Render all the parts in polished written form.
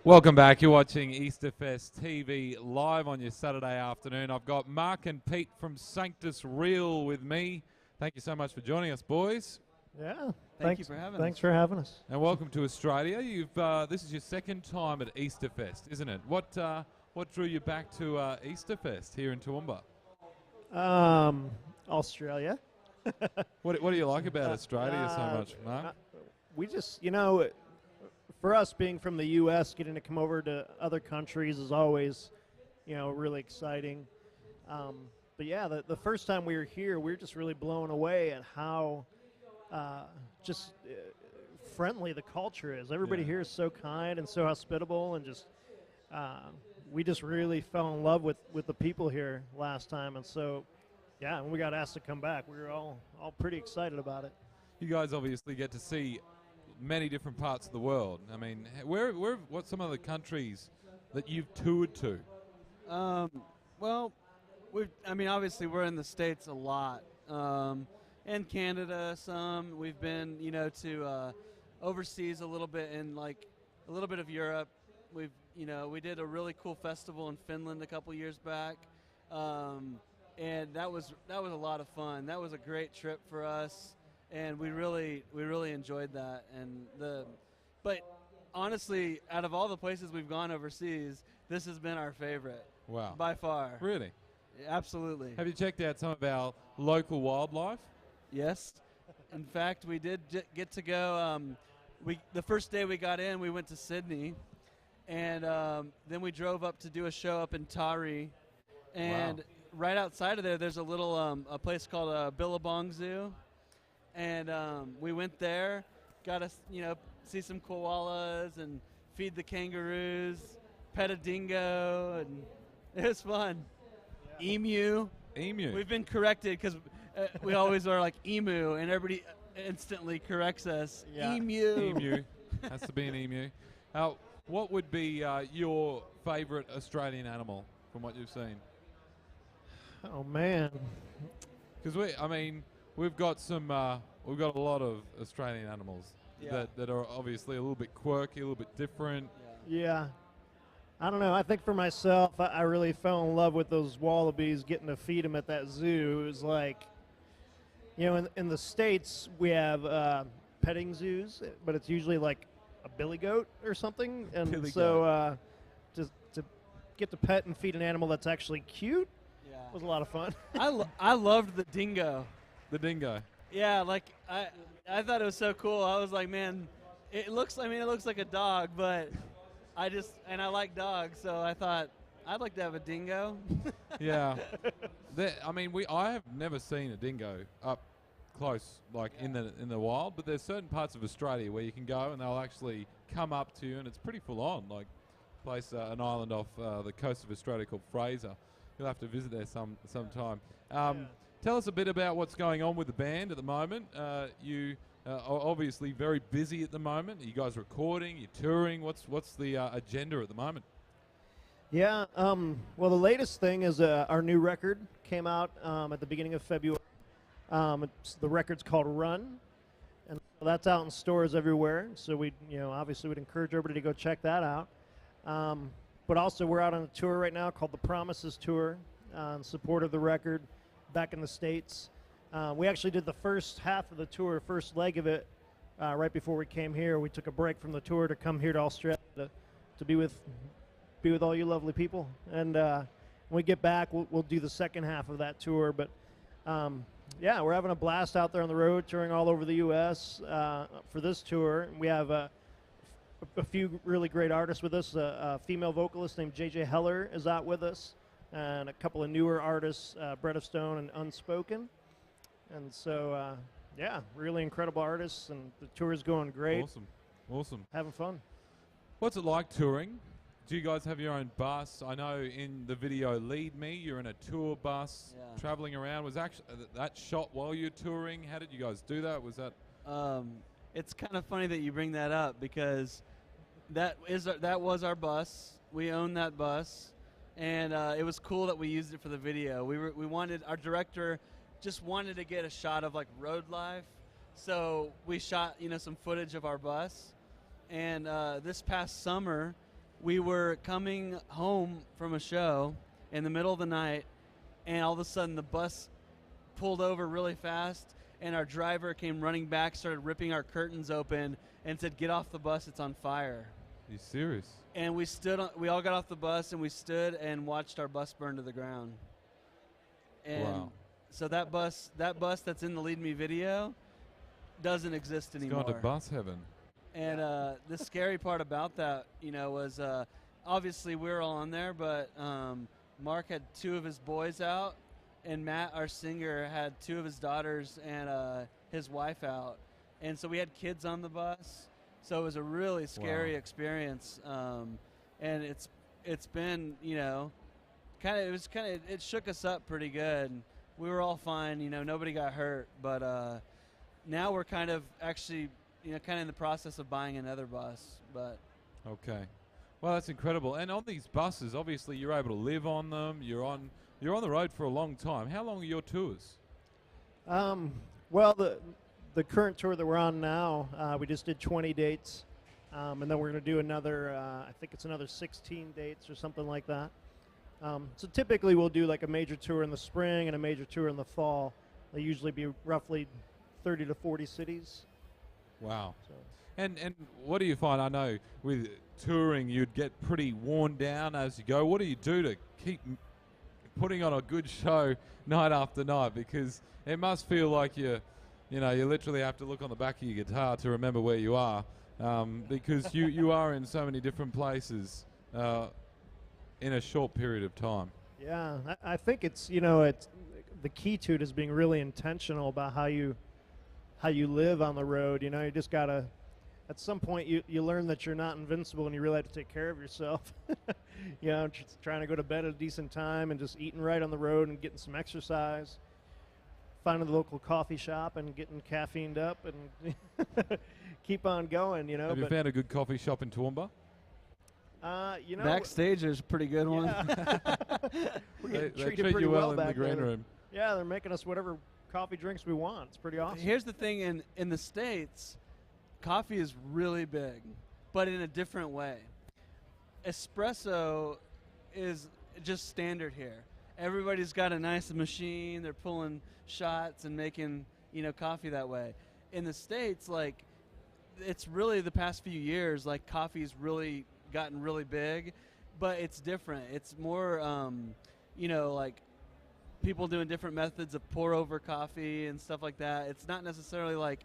Welcome back. You're watching Easterfest TV live on your Saturday afternoon. I've got Mark and Pete from Sanctus Reel with me. Thank you so much for joining us, boys. Yeah, Thank you for having us. Thanks for having us. And welcome to Australia. This is your second time at Easterfest, isn't it? What drew you back to Easterfest here in Toowoomba? Australia. What do you like about Australia so much, Mark? We just, for us being from the U.S., getting to come over to other countries is always, really exciting. But yeah, the first time we were here, we were just really blown away at how friendly the culture is. Everybody here is so kind and so hospitable, and just we just really fell in love with the people here last time. And so, yeah, when we got asked to come back, we were all pretty excited about it. You guys obviously get to see many different parts of the world. I mean, what's some of the countries that you've toured to? Well, obviously we're in the States a lot, and Canada some. We've been, to overseas a little bit, in like a little bit of Europe. We did a really cool festival in Finland a couple years back, and that was a lot of fun. That was a great trip for us. And we really enjoyed that. But honestly, out of all the places we've gone overseas, this has been our favorite. Wow. By far. Really? Absolutely. Have you checked out some of our local wildlife? Yes. In fact, we did get to go. The first day we got in, we went to Sydney, and then we drove up to do a show up in Taree, and right outside of there, there's a little a place called Billabong Zoo. And we went there, got to see some koalas and feed the kangaroos, pet a dingo, and it was fun. Yeah. Emu. We've been corrected because we always are like emu, and everybody instantly corrects us. Yeah. Emu. Has to be an emu. What would be your favorite Australian animal from what you've seen? Oh, man. Because we've got a lot of Australian animals that are obviously a little bit quirky, a little bit different. Yeah. I don't know. I think for myself, I really fell in love with those wallabies, getting to feed them at that zoo. It was like, in the States, we have petting zoos, but it's usually like a billy goat or something. And to get to pet and feed an animal that's actually cute was a lot of fun. I loved the dingo. The dingo. Yeah, I thought it was so cool. I was like, man, it looks like a dog, but I like dogs, so I thought I'd like to have a dingo. Yeah. I have never seen a dingo up close, in the wild, but there's certain parts of Australia where you can go and they'll actually come up to you, and it's pretty full on. An island off the coast of Australia called Fraser. You'll have to visit there sometime. Tell us a bit about what's going on with the band at the moment. You are obviously very busy at the moment. Are you guys recording? You're touring? What's the agenda at the moment? Yeah. Well, the latest thing is our new record came out at the beginning of February. The record's called Run, and that's out in stores everywhere. So we, obviously, would encourage everybody to go check that out. But also, we're out on a tour right now called the Promises Tour in support of the record. Back in the States. We actually did the first half of the tour, first leg of it, right before we came here. We took a break from the tour to come here to Australia to be with all you lovely people. And when we get back, we'll do the second half of that tour. But we're having a blast out there on the road, touring all over the U.S. For this tour. We have a few really great artists with us. A female vocalist named J.J. Heller is out with us. And a couple of newer artists, Bread of Stone and Unspoken. And so, really incredible artists, and the tour is going great. Awesome. Having fun. What's it like touring? Do you guys have your own bus? I know in the video Lead Me, you're in a tour bus traveling around. Was that shot while you're touring? How did you guys do that? Was that? It's kind of funny that you bring that up, because that was our bus. We own that bus. And it was cool that we used it for the video. Our director just wanted to get a shot of road life, so we shot some footage of our bus. And this past summer, we were coming home from a show in the middle of the night, and all of a sudden the bus pulled over really fast, and our driver came running back, started ripping our curtains open, and said, "Get off the bus, it's on fire." Are you serious? And we all got off the bus, and we stood and watched our bus burn to the ground. And Wow. so that bus that's in the Lead Me video doesn't exist It's anymore. gone to bus heaven. And the scary part about that, was obviously we were all on there, but Mark had 2 of his boys out, and Matt, our singer, had 2 of his daughters and his wife out. And so we had kids on the bus. So it was a really scary experience. And it's been, it shook us up pretty good. We were all fine, nobody got hurt. But now we're kind of actually, kind of in the process of buying another bus. But Okay. Well, that's incredible. And on these buses, obviously, you're able to live on them. You're on the road for a long time. How long are your tours? Well, the current tour that we're on now, we just did 20 dates, and then we're going to do another, I think it's another 16 dates or something like that. So typically we'll do like a major tour in the spring and a major tour in the fall. They usually be roughly 30 to 40 cities. Wow. So. And what do you find? I know with touring you'd get pretty worn down as you go. What do you do to keep putting on a good show night after night? Because it must feel like you literally have to look on the back of your guitar to remember where you are, because you are in so many different places in a short period of time. Yeah, I think it's the key to it is being really intentional about how you live on the road. You just gotta. At some point, you learn that you're not invincible, and you really have to take care of yourself. Just trying to go to bed at a decent time and just eating right on the road and getting some exercise. Finding the local coffee shop and getting caffeined up and keep on going. Have you found a good coffee shop in Toowoomba? Backstage is a pretty good one. We're They getting treated treat pretty you well in the back green there. room. Yeah, they're making us whatever coffee drinks we want. It's pretty awesome. Here's the thing, in the States, coffee is really big, but in a different way. Espresso is just standard here. Everybody's got a nice machine. They're pulling shots and making, coffee that way. In the States, it's really the past few years, coffee's really gotten really big, but it's different. It's more, people doing different methods of pour over coffee and stuff like that. It's not necessarily like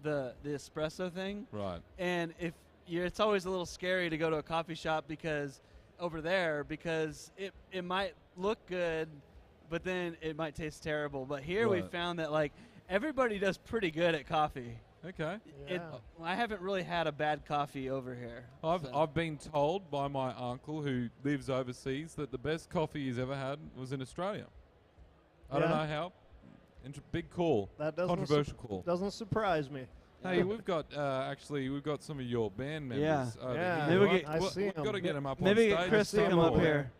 the espresso thing. Right. And it's always a little scary to go to a coffee shop because it might look good, but then it might taste terrible. But here we found that everybody does pretty good at coffee. Okay. Yeah. I haven't really had a bad coffee over here. I've been told by my uncle who lives overseas that the best coffee he's ever had was in Australia. I don't know how. Big call. That doesn't controversial call. Doesn't surprise me. Hey, we've got some of your band members. Yeah. over Yeah, here. Maybe I see We've 'em. got to get them up Maybe on get stage. Chris to at some come up point. here.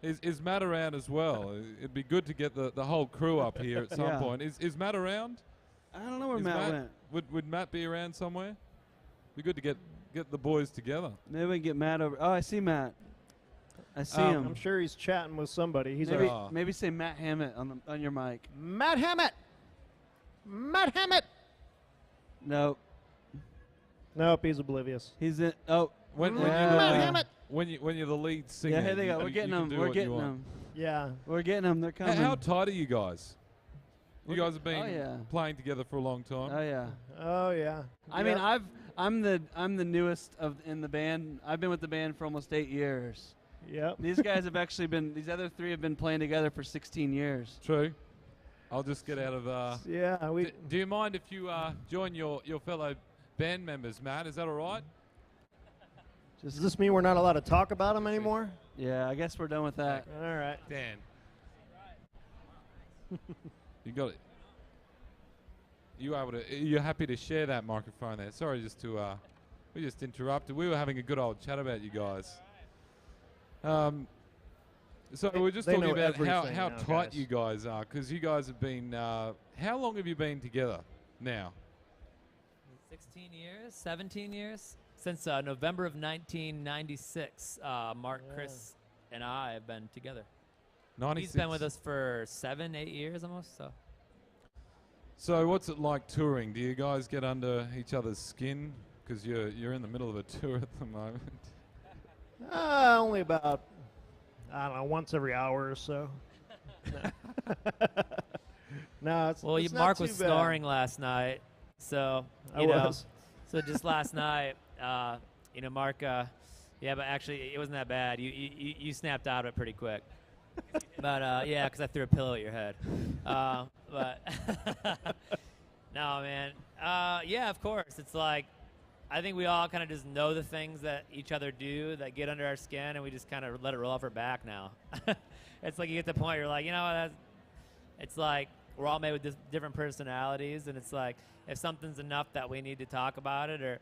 Is Matt around as well? It'd be good to get the whole crew up here at some Yeah. point. Is Matt around? I don't know where Is Matt went. Would Matt be around somewhere? Be good to get the boys together. Maybe we can get Matt over. Oh, I see Matt. I see him. I'm sure he's chatting with somebody. He's Maybe, Ah. maybe say Matt Hammett on your mic. Matt Hammett. Matt Hammett. Nope. Nope, he's oblivious. He's in. Oh, When Yeah. you're the Matt lead, Hammett. when you're the lead singer. yeah. Here they go. you- We're you getting can them. do We're what you getting want. them. Yeah. We're getting them. They're coming. How tight are you guys? You guys have been Oh, yeah. playing together for a long time. Oh yeah. Oh yeah. I mean, I'm the newest in the band. I've been with the band for almost 8 years. Yep. These guys have actually been. These other 3 have been playing together for 16 years. True. I'll just get out of. Yeah. Do you mind if you join your fellow band members, Matt? Is that all right? Does this mean we're not allowed to talk about them anymore? Yeah, I guess we're done with that. All right. Dan. You got it. You're happy to share that microphone there. Sorry, we just interrupted. We were having a good old chat about you guys. So we're just They talking know about how everything now, tight guys. you guys are, because you guys have been. How long have you been together now? 16 years, 17 years, Since November of 1996, Mark, Chris, and I have been together. 96. He's been with us for 7, 8 years almost. So what's it like touring? Do you guys get under each other's skin? Because you're in the middle of a tour at the moment. Only about, I don't know, once every hour or so. No, it's Well, it's not Mark too was bad. snoring last night, so I you know. was. So just last night, Mark. Yeah, but actually, it wasn't that bad. You snapped out of it pretty quick. But yeah, because I threw a pillow at your head. But no, man. Yeah, of course. It's like I think we all kind of just know the things that each other do that get under our skin, and we just kind of let it roll off our back now. It's like you get to the point you're like, it's like we're all made with different personalities, and it's like if something's enough that we need to talk about it or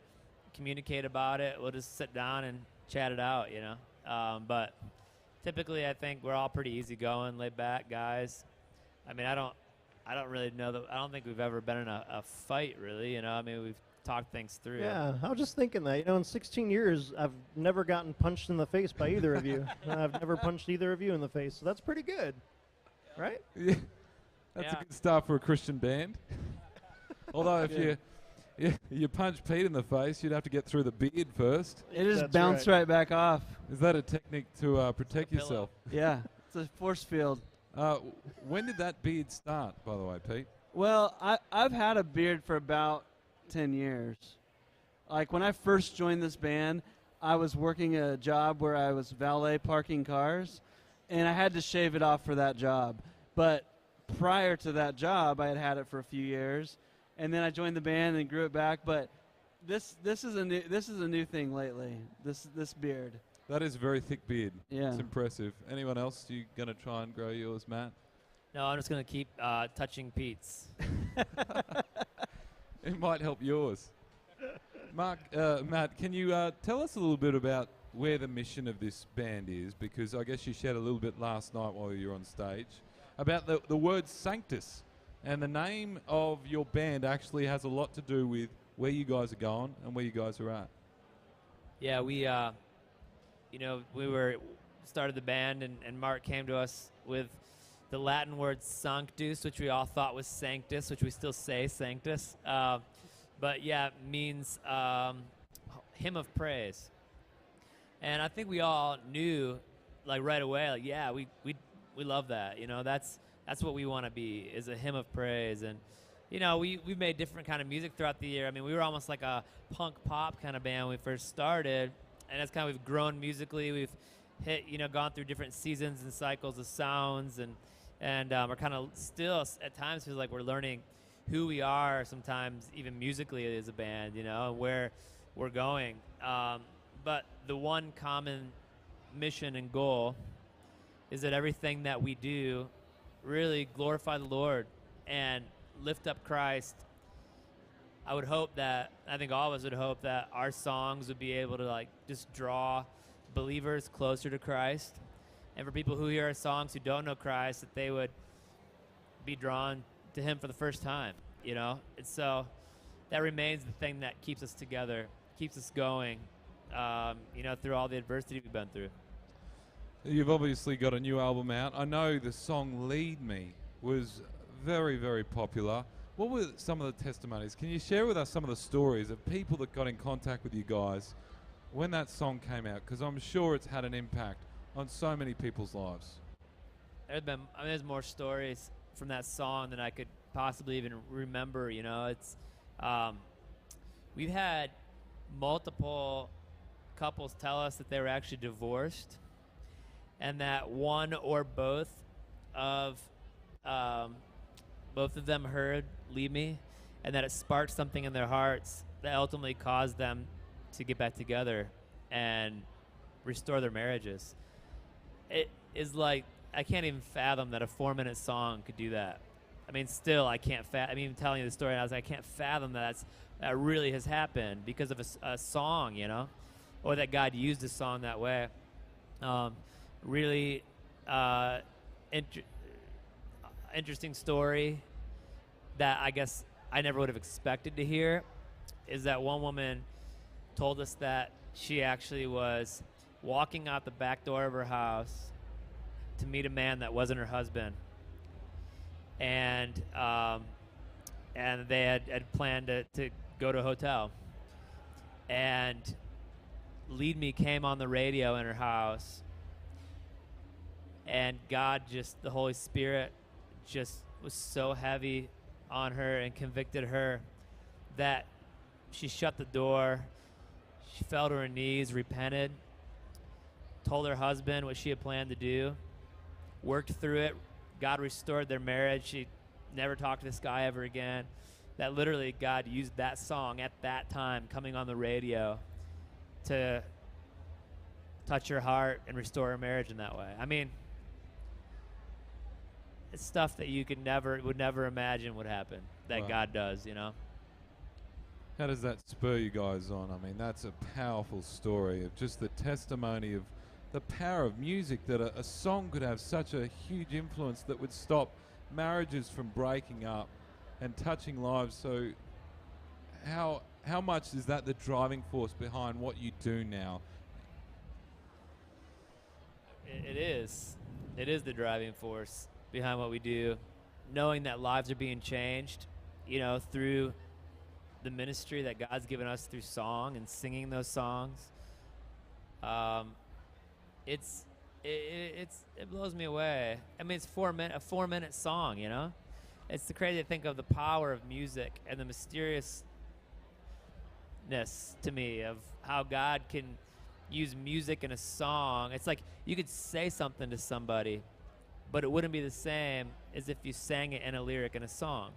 communicate about it, we'll just sit down and chat it out, But typically, I think we're all pretty easygoing, laid back guys. I mean, I don't really know that. I don't think we've ever been in a fight, really. I mean, we've talked things through. Yeah, I was just thinking that. In 16 years, I've never gotten punched in the face by either of you. I've never punched either of you in the face, so that's pretty good, right? Yeah, that's a good start for a Christian band. Although if you punch Pete in the face, you'd have to get through the beard first. It just That's bounced right back off. Is that a technique to protect yourself? Yeah, it's a force field. When did that beard start, by the way, Pete? Well, I've had a beard for about 10 years. Like when I first joined this band, I was working a job where I was valet parking cars, and I had to shave it off for that job. But prior to that job, I had it for a few years, and then I joined the band and grew it back. But this is a new thing lately. This beard. That is a very thick beard. Yeah. It's impressive. Anyone else? You going to try and grow yours, Matt? No, I'm just gonna keep touching Pete's. It might help yours. Matt, can you tell us a little bit about where the mission of this band is? Because I guess you shared a little bit last night while you were on stage about the word Sanctus. And the name of your band actually has a lot to do with where you guys are going and where you guys are at. Yeah, we started the band, and Mark came to us with the Latin word Sanctus, which we all thought was Sanctus, which we still say Sanctus. But yeah, it means hymn of praise. And I think we all knew, like right away, like yeah, we love that. That's what we want to be, is a hymn of praise. And we made different kind of music throughout the year. I mean, we were almost like a punk pop kind of band when we first started, and that's kind of we've grown musically. We've gone through different seasons and cycles of sounds, and we're kind of still at times feels like we're learning who we are sometimes, even musically as a band, and where we're going. But the one common mission and goal is that everything that we do really glorify the Lord and lift up Christ. I think all of us would hope that our songs would be able to just draw believers closer to Christ. And for people who hear our songs who don't know Christ, that they would be drawn to him for the first time, And so that remains the thing that keeps us together, keeps us going, through all the adversity we've been through. You've obviously got a new album out. I know the song Lead Me was very, very popular. What were some of the testimonies? Can you share with us some of the stories of people that got in contact with you guys when that song came out? Because I'm sure it's had an impact on so many people's lives. There's more stories from that song than I could possibly even remember. It's we've had multiple couples tell us that they were actually divorced, and that one or both of them heard "Leave Me," and that it sparked something in their hearts that ultimately caused them to get back together and restore their marriages. It is like I can't even fathom that a 4-minute song could do that. I mean, still I can't I'm even telling you the story, and I can't fathom that really has happened because of a song, or that God used a song that way. Really interesting story that I guess I never would have expected to hear is that one woman told us that she actually was walking out the back door of her house to meet a man that wasn't her husband, and they had planned to go to a hotel, and Lead Me came on the radio in her house, and God, just the Holy Spirit just was so heavy on her and convicted her that she shut the door, she fell to her knees, repented, told her husband what she had planned to do, worked through it. God restored their marriage. She never talked to this guy ever again. That literally God used that song at that time coming on the radio to touch her heart and restore her marriage in that way. I mean, it's stuff that you would never imagine would happen that Wow. God does, you know? How does that spur you guys on? I mean, that's a powerful story of just the testimony of the power of music, that a song could have such a huge influence that would stop marriages from breaking up and touching lives. So how much is that the driving force behind what you do now? It is. It is the driving force behind what we do, knowing that lives are being changed, you know, through the ministry that God's given us through song and singing those songs. It blows me away. I mean, it's a 4-minute song, you know? It's the crazy to think of the power of music and the mysteriousness to me of how God can use music in a song. It's like you could say something to somebody, but it wouldn't be the same as if you sang it in a lyric in a song.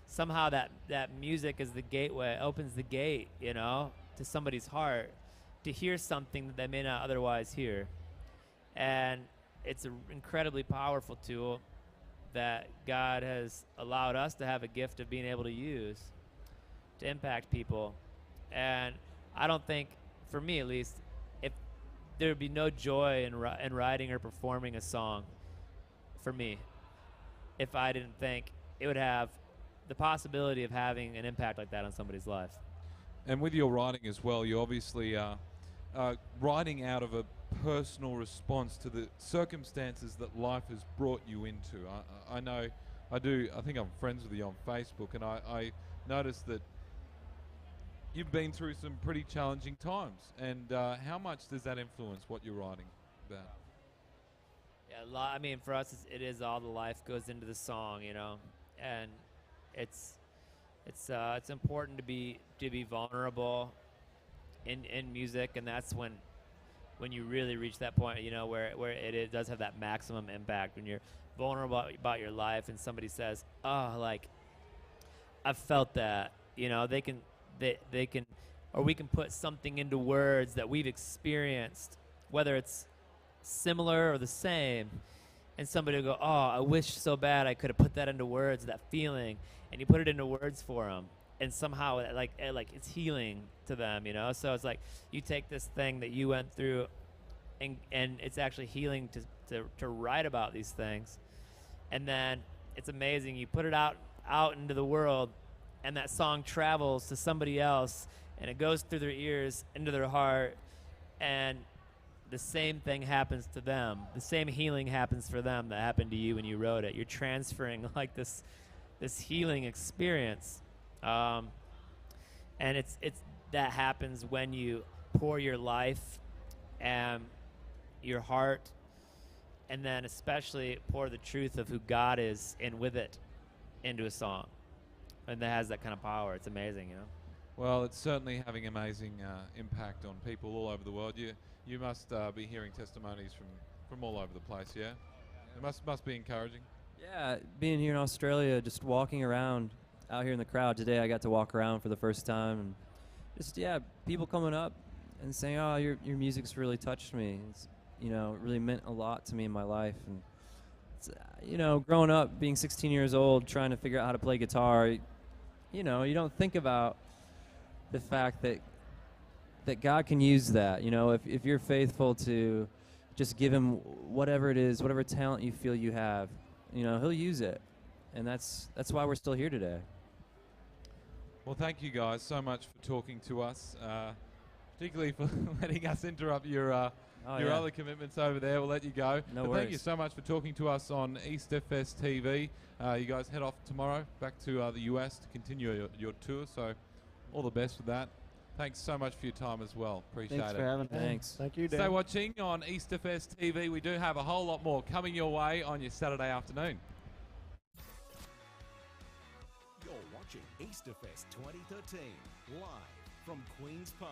Somehow that music is the gateway, opens the gate, you know, to somebody's heart to hear something that they may not otherwise hear. And it's an incredibly powerful tool that God has allowed us to have a gift of being able to use to impact people. And I don't think, for me at least, if there would be no joy in writing or performing a song for me if I didn't think it would have the possibility of having an impact like that on somebody's life. And with your writing as well, you obviously are writing out of a personal response to the circumstances that life has brought you into. I know, I think I'm friends with you on Facebook, and I noticed that you've been through some pretty challenging times. And how much does that influence what you're writing about? Yeah, I mean, for us, it is all the life goes into the song, you know, and it's important to be vulnerable in music, and that's when you really reach that point, you know, where it does have that maximum impact, when you're vulnerable about your life and somebody says, oh, like, I've felt that, you know, they can, or we can put something into words that we've experienced, whether it's similar or the same, and somebody will go, oh, I wish so bad I could have put that into words, that feeling, and you put it into words for them, and somehow like it's healing to them, you know. So it's like you take this thing that you went through, and it's actually healing to write about these things, and then it's amazing. You put it out into the world, and that song travels to somebody else, and it goes through their ears into their heart, and the same thing happens to them. The same healing happens for them that happened to you when you wrote it. You're transferring like this healing experience, and it's that happens when you pour your life and your heart, and then especially pour the truth of who God is and with it into a song, and that has that kind of power. It's amazing, you know. Well, it's certainly having amazing impact on people all over the world. You must be hearing testimonies from all over the place, yeah? It must be encouraging. Yeah, being here in Australia, just walking around out here in the crowd today, I got to walk around for the first time, and just, yeah, people coming up and saying, oh, your music's really touched me. It's, you know, it really meant a lot to me in my life. And it's, you know, growing up, being 16 years old, trying to figure out how to play guitar, you know, you don't think about the fact that God can use that. You know, if you're faithful to just give him whatever it is, whatever talent you feel you have, you know, he'll use it. And that's why we're still here today. Well, thank you guys so much for talking to us. particularly for letting us interrupt your yeah. other commitments over there. We'll let you go. No But worries. thank you so much for talking to us on Easterfest TV. You guys head off tomorrow back to the US to continue your tour. So all the best with that. Thanks so much for your time as well. Appreciate Thanks it. for having me. Thanks. Thank you, Dan. Stay watching on Easterfest TV. We do have a whole lot more coming your way on your Saturday afternoon. You're watching Easterfest 2013 live from Queen's Park.